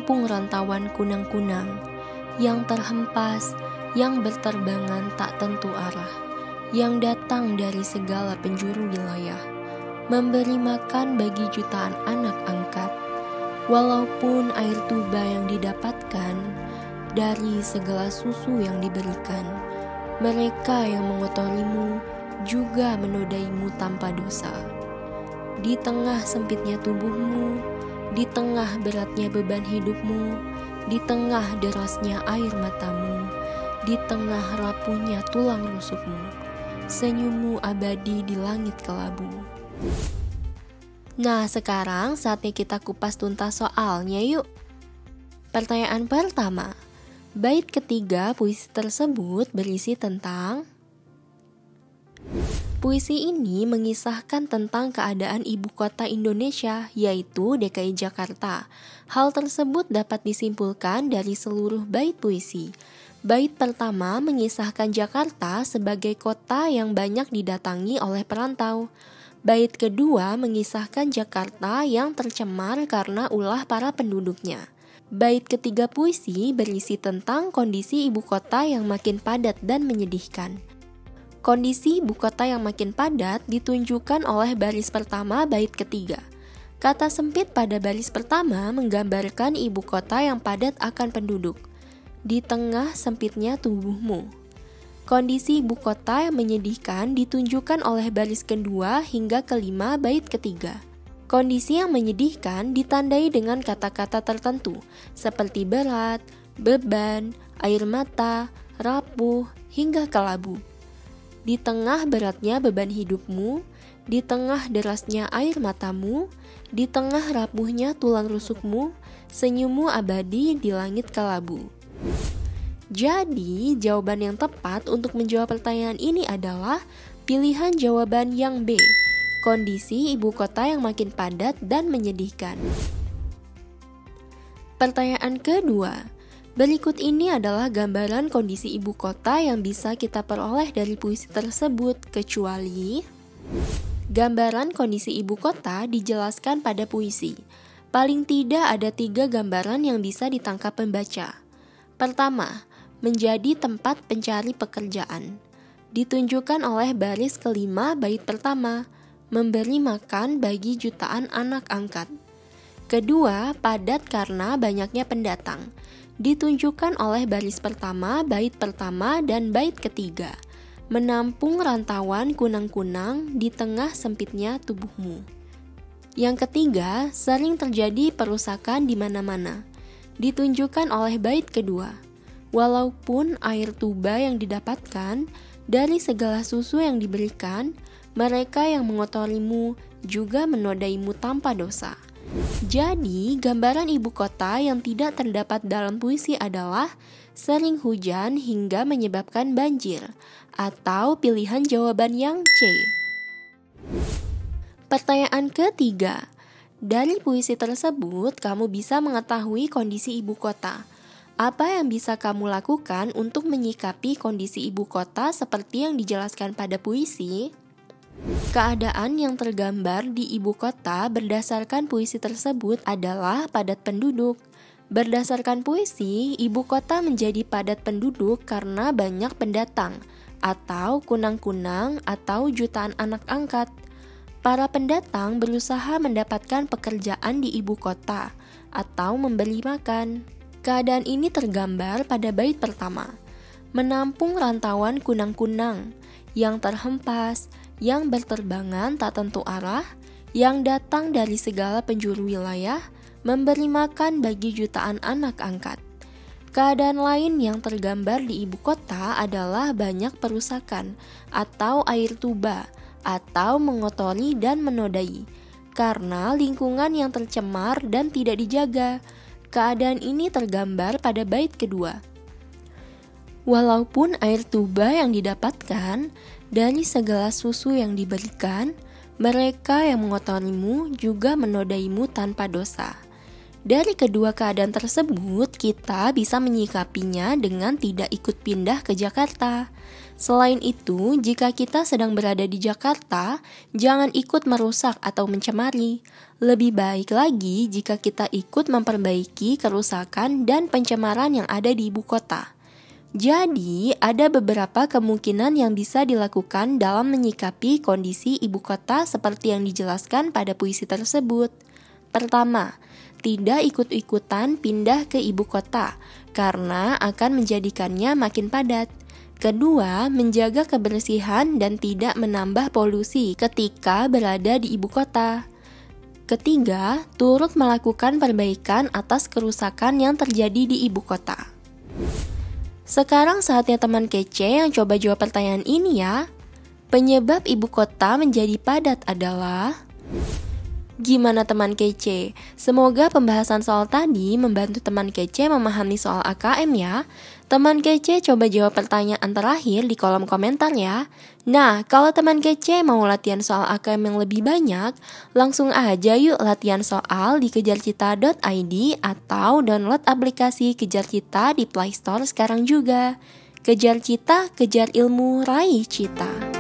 menampung rantauan kunang-kunang yang terhempas, yang berterbangan tak tentu arah, yang datang dari segala penjuru wilayah, memberi makan bagi jutaan anak angkat. Walaupun air tuba yang didapatkan dari segala susu yang diberikan, mereka yang mengotorimu juga menodaimu tanpa dosa. Di tengah sempitnya tubuhmu, di tengah beratnya beban hidupmu, di tengah derasnya air matamu, di tengah rapuhnya tulang rusukmu, senyummu abadi di langit kelabu. Nah, sekarang saatnya kita kupas tuntas soalnya yuk. Pertanyaan pertama, bait ketiga puisi tersebut berisi tentang... Puisi ini mengisahkan tentang keadaan ibu kota Indonesia, yaitu DKI Jakarta. Hal tersebut dapat disimpulkan dari seluruh bait puisi. Bait pertama mengisahkan Jakarta sebagai kota yang banyak didatangi oleh perantau. Bait kedua mengisahkan Jakarta yang tercemar karena ulah para penduduknya. Bait ketiga puisi berisi tentang kondisi ibu kota yang makin padat dan menyedihkan. Kondisi ibu kota yang makin padat ditunjukkan oleh baris pertama bait ketiga. Kata sempit pada baris pertama menggambarkan ibu kota yang padat akan penduduk. Di tengah sempitnya tubuhmu. Kondisi ibu kota yang menyedihkan ditunjukkan oleh baris kedua hingga kelima bait ketiga. Kondisi yang menyedihkan ditandai dengan kata-kata tertentu seperti berat, beban, air mata, rapuh, hingga kelabu. Di tengah beratnya beban hidupmu, di tengah derasnya air matamu, di tengah rapuhnya tulang rusukmu, senyummu abadi di langit kelabu. Jadi, jawaban yang tepat untuk menjawab pertanyaan ini adalah pilihan jawaban yang B, kondisi ibu kota yang makin padat dan menyedihkan. Pertanyaan kedua, berikut ini adalah gambaran kondisi ibu kota yang bisa kita peroleh dari puisi tersebut, kecuali gambaran kondisi ibu kota dijelaskan pada puisi. Paling tidak ada 3 gambaran yang bisa ditangkap pembaca. Pertama, menjadi tempat pencari pekerjaan. Ditunjukkan oleh baris kelima bait pertama, memberi makan bagi jutaan anak angkat. Kedua, padat karena banyaknya pendatang. Ditunjukkan oleh baris pertama, bait pertama, dan bait ketiga. Menampung rantauan kunang-kunang di tengah sempitnya tubuhmu. Yang ketiga, sering terjadi perusakan di mana-mana. Ditunjukkan oleh bait kedua. Walaupun air tuba yang didapatkan dari segala susu yang diberikan, mereka yang mengotorimu juga menodaimu tanpa dosa. Jadi, gambaran ibu kota yang tidak terdapat dalam puisi adalah sering hujan hingga menyebabkan banjir, atau pilihan jawaban yang C. Pertanyaan ketiga, dari puisi tersebut kamu bisa mengetahui kondisi ibu kota. Apa yang bisa kamu lakukan untuk menyikapi kondisi ibu kota seperti yang dijelaskan pada puisi? Keadaan yang tergambar di ibu kota berdasarkan puisi tersebut adalah padat penduduk. Berdasarkan puisi, ibu kota menjadi padat penduduk karena banyak pendatang, atau kunang-kunang atau jutaan anak angkat. Para pendatang berusaha mendapatkan pekerjaan di ibu kota, atau memberi makan. Keadaan ini tergambar pada bait pertama. Menampung rantauan kunang-kunang yang terhempas, yang berterbangan tak tentu arah, yang datang dari segala penjuru wilayah, memberi makan bagi jutaan anak angkat. Keadaan lain yang tergambar di ibu kota adalah banyak perusakan atau air tuba, atau mengotori dan menodai, karena lingkungan yang tercemar dan tidak dijaga. Keadaan ini tergambar pada bait kedua. Walaupun air tuba yang didapatkan dari segala susu yang diberikan, mereka yang mengotorimu juga menodaimu tanpa dosa. Dari kedua keadaan tersebut, kita bisa menyikapinya dengan tidak ikut pindah ke Jakarta. Selain itu, jika kita sedang berada di Jakarta, jangan ikut merusak atau mencemari. Lebih baik lagi jika kita ikut memperbaiki kerusakan dan pencemaran yang ada di ibu kota. Jadi, ada beberapa kemungkinan yang bisa dilakukan dalam menyikapi kondisi ibu kota seperti yang dijelaskan pada puisi tersebut. Pertama, tidak ikut-ikutan pindah ke ibu kota karena akan menjadikannya makin padat. Kedua, menjaga kebersihan dan tidak menambah polusi ketika berada di ibu kota. Ketiga, turut melakukan perbaikan atas kerusakan yang terjadi di ibu kota. Sekarang saatnya teman kece yang coba jawab pertanyaan ini ya. Penyebab ibu kota menjadi padat adalah... Gimana teman kece? Semoga pembahasan soal tadi membantu teman kece memahami soal AKM ya. Teman kece coba jawab pertanyaan terakhir di kolom komentar ya. Nah, kalau teman kece mau latihan soal AKM yang lebih banyak, langsung aja yuk latihan soal di kejarcita.id atau download aplikasi Kejar Cita di Play Store sekarang juga. Kejar Cita, kejar ilmu, raih cita.